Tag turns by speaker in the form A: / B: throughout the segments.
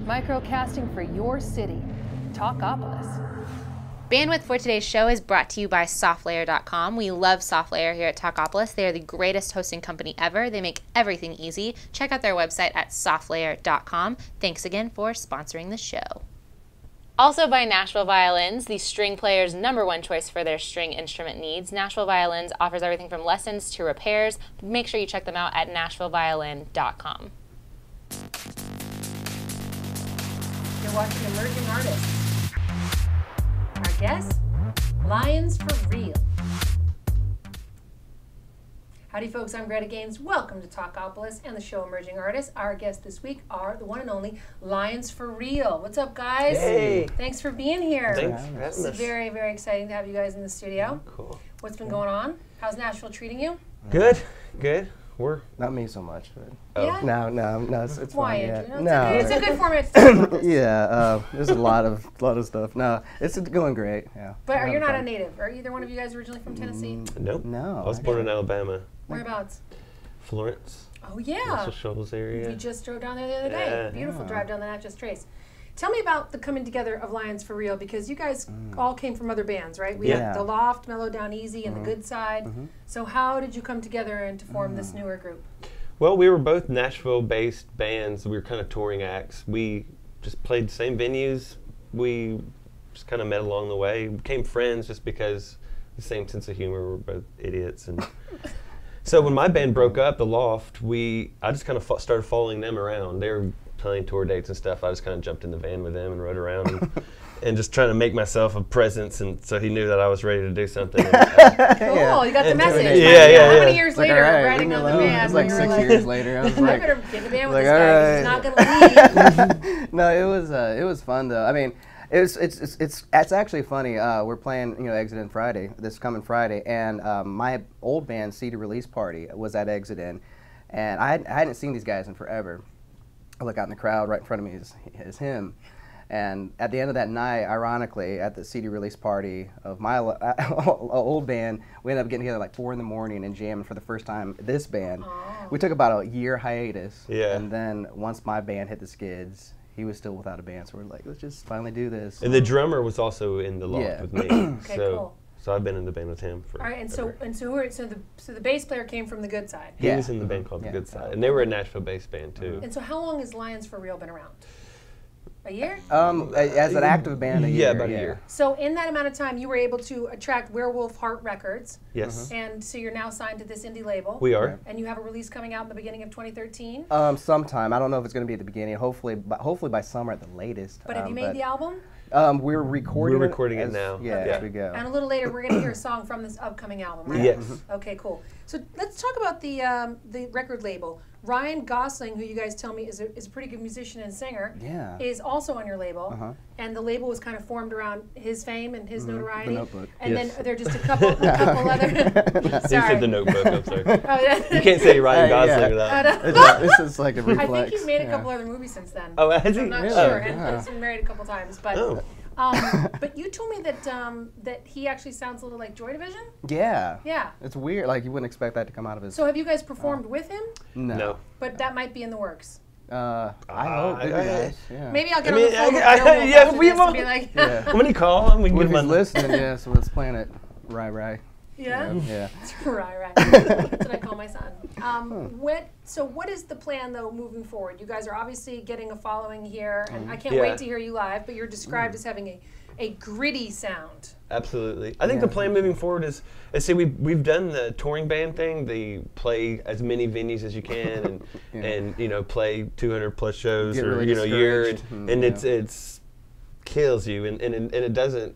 A: Microcasting for your city. Talkopolis.
B: Bandwidth for today's show is brought to you by SoftLayer.com. We love SoftLayer here at Talkopolis. They are the greatest hosting company ever. They make everything easy. Check out their website at SoftLayer.com. Thanks again for sponsoring the show. Also by Nashville Violins, the string player's #1 choice for their string instrument needs. Nashville Violins offers everything from lessons to repairs. Make sure you check them out at NashvilleViolin.com.
A: You're watching Emerging Artists. Our guest, Lions for Real. Howdy folks, I'm Greta Gaines. Welcome to Talkopolis and the show Emerging Artists. Our guests this week are the one and only Lions for Real. What's up, guys?
C: Hey.
A: Thanks for being here.
C: Thanks for having us.
A: It's very, very exciting to have you guys in the studio.
C: Cool.
A: What's been going on? How's Nashville treating you?
C: Good, good. We're
D: not me so much, but
A: yeah?
D: no, it's
A: Why,
D: fine.
A: Andrew?
D: No,
A: it's a good format to talk about this.
D: Yeah, there's a lot of stuff. No, it's going great. Yeah.
A: But you're not a native. Are either one of you guys originally from Tennessee?
C: Nope.
D: No.
C: I was born in Alabama.
A: Whereabouts?
C: Florence.
A: Oh yeah.
C: Russell Shoals area.
A: We just drove down there the other day.
C: Yeah.
A: Beautiful drive down the Natchez Trace. Tell me about the coming together of Lions for Real, because you guys all came from other bands, right? We had The Loft, Mellow Down Easy, and The Good Side. So how did you come together and to form this newer group?
C: Well, we were both Nashville-based bands. We were kind of touring acts. We just played the same venues. We just kind of met along the way. We became friends just because the same sense of humor. We're both idiots. And so when my band broke up, The Loft, I just kind of started following them around. They were playing tour dates and stuff. I just kind of jumped in the van with them and rode around and just trying to make myself a presence, and so he knew that I was ready to do something.
A: Cool, you got the message.
C: Yeah.
A: How many years later,
D: right,
A: riding on the van?
D: It was like 6 years later. I was
A: I
D: like,
A: better get in the van with
D: like,
A: this guy. He's not going to leave.
D: No, it was fun though. I mean, it's actually funny. We're playing Exit In Friday, this coming Friday, and my old band CD Release Party was at Exit In, and I hadn't seen these guys in forever. I look out in the crowd, right in front of me is him. And at the end of that night, ironically, at the CD release party of my old band, we ended up getting together like 4 in the morning and jamming for the first time. This band, we took about a year hiatus.
C: Yeah.
D: And then once my band hit the skids, he was still without a band. So we're like, let's just finally do this.
C: And the drummer was also in The Loft with me.
A: Okay, cool.
C: So I've been in the band with him for.
A: All right, so the bass player came from The Good Side.
C: He was in the band called The Good Side, and they were a Nashville-based band too.
A: And so how long has Lions for Real been around? A year?
D: As an active band, a year.
C: Yeah, about a year.
A: So in that amount of time, you were able to attract Werewolf Heart Records.
C: Yes.
A: And so you're now signed to this indie label.
C: We are.
A: And you have a release coming out in the beginning of 2013.
D: Sometime. I don't know if it's going to be at the beginning. Hopefully by summer at the latest.
A: But have you made the album?
D: We're recording
C: it now.
D: Yeah, as we go.
A: And a little later, we're going to hear a song from this upcoming album, right?
C: Yes.
A: Okay, cool. So let's talk about the record label. Ryan Gosling, who you guys tell me is a pretty good musician and singer, is also on your label. And the label was kind of formed around his fame and his notoriety.
D: The Notebook.
A: And then there are just a couple other.
C: You
A: Sorry.
C: said The Notebook. I'm sorry. You can't say Ryan Gosling without.
D: This is like a reflex.
A: I think he's made a couple other movies since then.
C: Oh, has he?
A: I'm not sure. And he's been married a couple times, but. But you told me that that he actually sounds a little like Joy Division?
D: Yeah.
A: Yeah.
D: It's weird. Like, you wouldn't expect that to come out of his...
A: So have you guys performed with him?
C: No.
A: But that might be in the works.
D: I hope. Yeah.
A: Maybe I'll get on the phone with Werewolf after this and be like...
C: When you call him, we can
D: If
C: give
D: he's
C: him
D: listening, so let's plan it. Right.
A: Yeah?
D: Yeah.
A: Right. That's what I call my son. So what is the plan, though, moving forward? You guys are obviously getting a following here, and I can't wait to hear you live, but you're described as having a gritty sound.
C: Absolutely. I think the plan moving forward is see, we've done the touring band thing, the play as many venues as you can and play 200 plus shows or a year, and it's kills you and it doesn't.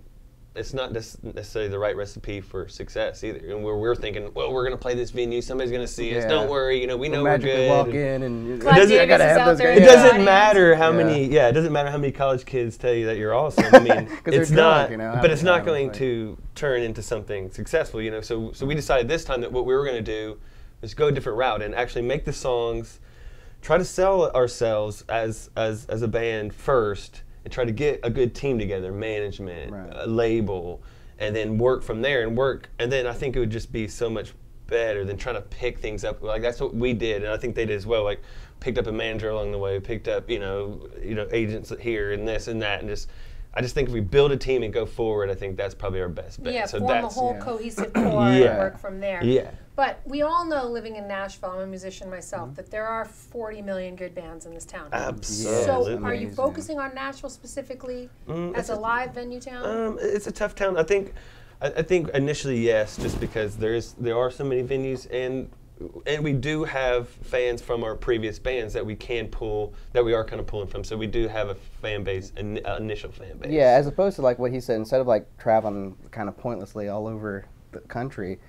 C: It's not necessarily the right recipe for success either. And we're thinking, well, we're going to play this venue. Somebody's going to see us. Don't worry. We know we're good.
D: Walk in and
A: it
C: doesn't matter how many. Yeah, it doesn't matter how many college kids tell you that you're awesome. I mean, it's not. But it's not going to turn into something successful. So we decided this time that what we were going to do is go a different route and actually make the songs, try to sell ourselves as a band first. And try to get a good team together, management, a label, and then work from there and then I think it would just be so much better than trying to pick things up. Like that's what we did, and I think they did as well. Like picked up a manager along the way, picked up agents here and this and that, and I just think if we build a team and go forward, I think that's probably our best bet.
A: Yeah,
C: so
A: form a whole cohesive core and work from there.
C: Yeah.
A: But we all know, living in Nashville, I'm a musician myself, that there are 40 million good bands in this town.
C: Absolutely.
A: So are you focusing on Nashville specifically as a live venue town?
C: It's a tough town. I think initially yes, just because there are so many venues, and we do have fans from our previous bands that we are kind of pulling from. So we do have a fan base, an initial fan base.
D: Yeah, as opposed to like what he said, instead of like traveling kind of pointlessly all over the country,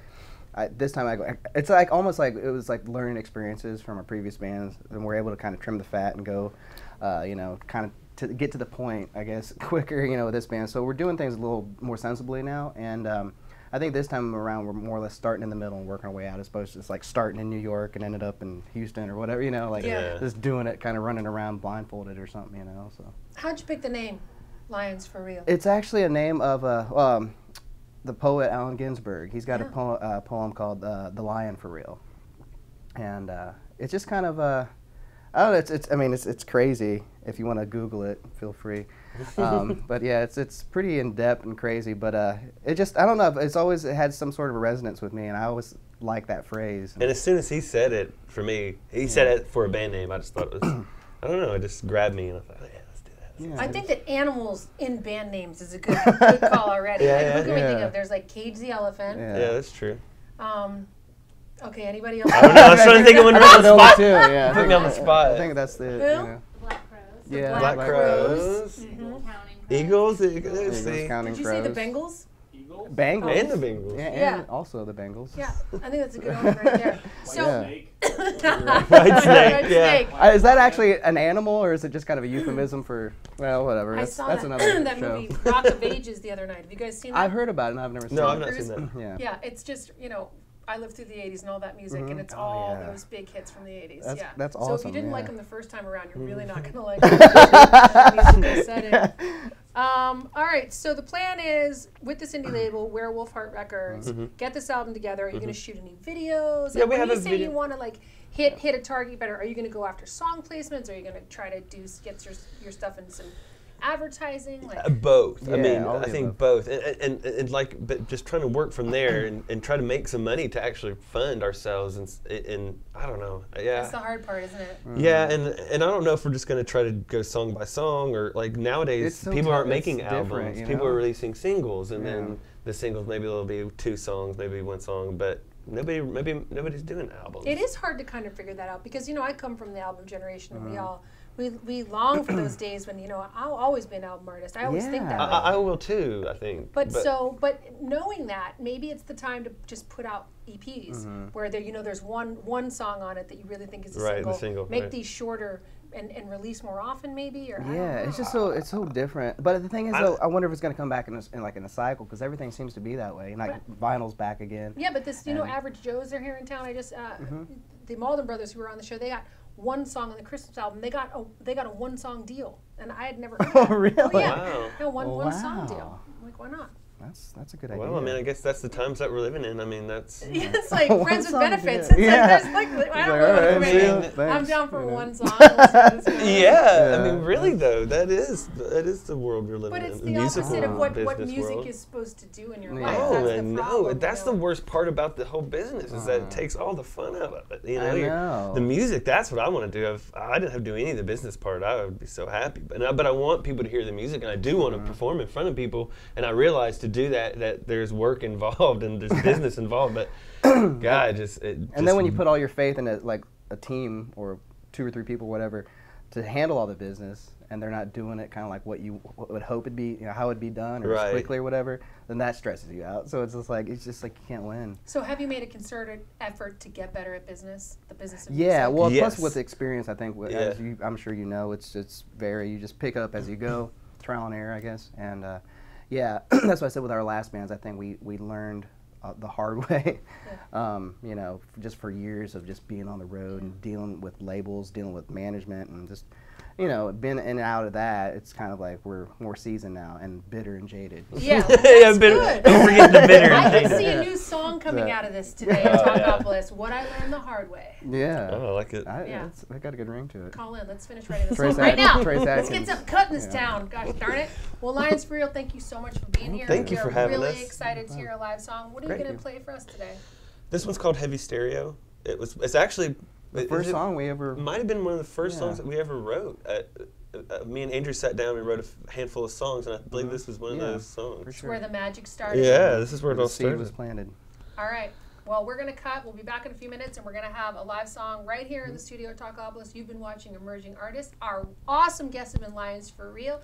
D: this time it's like almost like it was like learning experiences from our previous bands, and we're able to kind of trim the fat and go, kind of to get to the point, I guess, quicker, with this band. So we're doing things a little more sensibly now, and I think this time around we're more or less starting in the middle and working our way out, as opposed to just like starting in New York and ended up in Houston or whatever, just doing it, kind of running around blindfolded or something, So
A: How'd you pick the name, Lions for Real?
D: It's actually a name of the poet Allen Ginsberg. He's got a poem called "The Lion for Real," and it's just kind of I don't know. It's crazy. If you want to Google it, feel free. But yeah, it's pretty in depth and crazy. But it just, I don't know. It's always had some sort of a resonance with me, and I always like that phrase.
C: And as soon as he said it for me, he said it for a band name. I just thought it was, I don't know. It just grabbed me, and I thought, yeah, let's do that.
A: Yeah, I think that animals in band names is a good call already. Look at me think of. There's like Cage the Elephant.
C: Yeah, that's true.
A: Okay, anybody else?
C: I don't know. I was trying to think of one on the spot. Put me on the spot.
D: I think that's the.
B: Black Crows.
D: Yeah,
C: Black Crows.
B: Mm-hmm.
C: Eagles. Let's see.
A: Did you say the Bengals?
D: Bengals.
C: And the Bengals.
D: Yeah, and also the Bengals.
A: Yeah, I think that's a good one right there. So,
C: White snake. Yeah.
D: Is that actually an animal, or is it just kind of a euphemism for? Well, whatever.
A: I saw
D: that's another
A: that
D: show.
A: movie, Rock of Ages, the other night. Have you guys seen that?
D: I've heard about it, and I've never seen it.
C: No, I've not seen that.
D: Yeah.
A: Yeah, it's just I lived through the 80s and all that music, and it's all those big hits from the 80s.
D: That's awesome.
A: So if you didn't like them the first time around, you're really not going to like them. All right, so the plan is, with this indie label, Werewolf Heart Records, get this album together. Are you going to shoot any videos?
C: Yeah, we have a video.
A: When you say you want to hit a target better, are you going to go after song placements? Are you going to try to get your stuff in some advertising?
C: Both.
D: Yeah,
C: I think both. And but just trying to work from there and try to make some money to actually fund ourselves and I don't know. Yeah.
A: That's the hard part, isn't it?
C: Yeah, and I don't know if we're just going to try to go song by song, or like nowadays people aren't making albums. People are releasing singles, and then the singles, maybe there'll be 2 songs, maybe 1 song, but nobody's doing albums.
A: It is hard to kind of figure that out because I come from the album generation, and we long for those days when I'll always be an album artist. I always think that.
C: I will too, I think.
A: But knowing that, maybe it's the time to just put out EPs where there's one song on it that you really think is a single. Make these shorter and release more often, maybe. Or
D: it's just so different. But the thing is, though, I wonder if it's going to come back in a cycle, because everything seems to be that way. Vinyl's back again.
A: Yeah, but this Average Joe's are here in town. The Malden brothers who were on the show, they got 1 song on the Christmas album. They got a 1-song deal, and I had never heard that.
D: Oh, really?
A: Oh, yeah.
C: Wow.
A: No, one song deal. I'm like, why not?
D: That's a good idea.
C: Well, I guess that's the times that we're living in. That's...
A: It's like friends with benefits.
D: It's
A: I'm down for 1 song.
C: Really though, that is the world we're living in.
A: But it's the opposite of what music is supposed to do in your life.
C: That's the worst part about the whole business, is that it takes all the fun out of it.
D: I know.
C: The music, that's what I want to do. If I didn't have to do any of the business part, I would be so happy. But I want people to hear the music, and I do want to perform in front of people, and I realize to do that there's work involved and there's business involved, but God,
D: and then when you put all your faith in a team or 2 or 3 people, whatever, to handle all the business, and they're not doing it kind of like what you would hope it'd be, how it'd be done, or as quickly or whatever, then that stresses you out. So it's just like you can't win.
A: So have you made a concerted effort to get better at business, the business of
D: music? Well,
C: yes.
D: Plus with experience, I think, as I'm sure you know, it's you just pick up as you go, trial and error, I guess, and yeah, that's what I said with our last bands. I think we learned the hard way, just for years of just being on the road and dealing with labels, dealing with management, and just you know, been in and out of that, it's kind of like we're more seasoned now and bitter and jaded.
A: Yeah, that's good.
C: Don't forget the bitter and jaded.
A: I can see a new song coming out of this today at Talkopolis. What I Learned the Hard Way.
D: Yeah.
C: Oh, I like it.
D: I got a good ring to it.
A: Call in. Let's finish writing this song right now. Let's get some cut in this town. Gosh darn it. Well, Lions for Real, thank you so much for being here.
C: Thank you for having us.
A: We're really excited to hear a live song. What are you going to play for us today?
C: This one's called Heavy Stereo. It's actually
D: the first song we ever.
C: Might have been one of the first songs that we ever wrote. Me and Andrew sat down and wrote a handful of songs, and I believe this was one of those songs.
A: This is where the magic started.
C: Yeah, this is where it all started.
D: The seed was planted.
A: All right. Well, we're going to cut. We'll be back in a few minutes, and we're going to have a live song right here in the studio at Talkopolis. You've been watching Emerging Artists. Our awesome guests have been Lions for Real.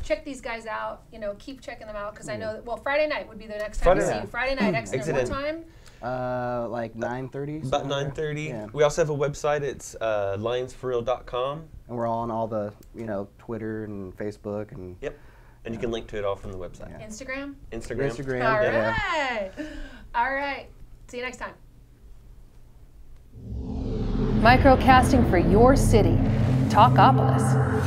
A: Check these guys out. You know, keep checking them out because I know that, well, Friday night would be the next time to see you. Friday night, Exit. What time?
D: Like 9:30.
C: About 9:30. Yeah. We also have a website. It's lionsforreal.com.
D: And we're all on all the, you know, Twitter and Facebook and.
C: Yep. And you can link to it all from the website.
A: Yeah. Instagram.
C: Instagram.
A: All right. All right. See you next time.
E: Microcasting for your city. Talkopolis.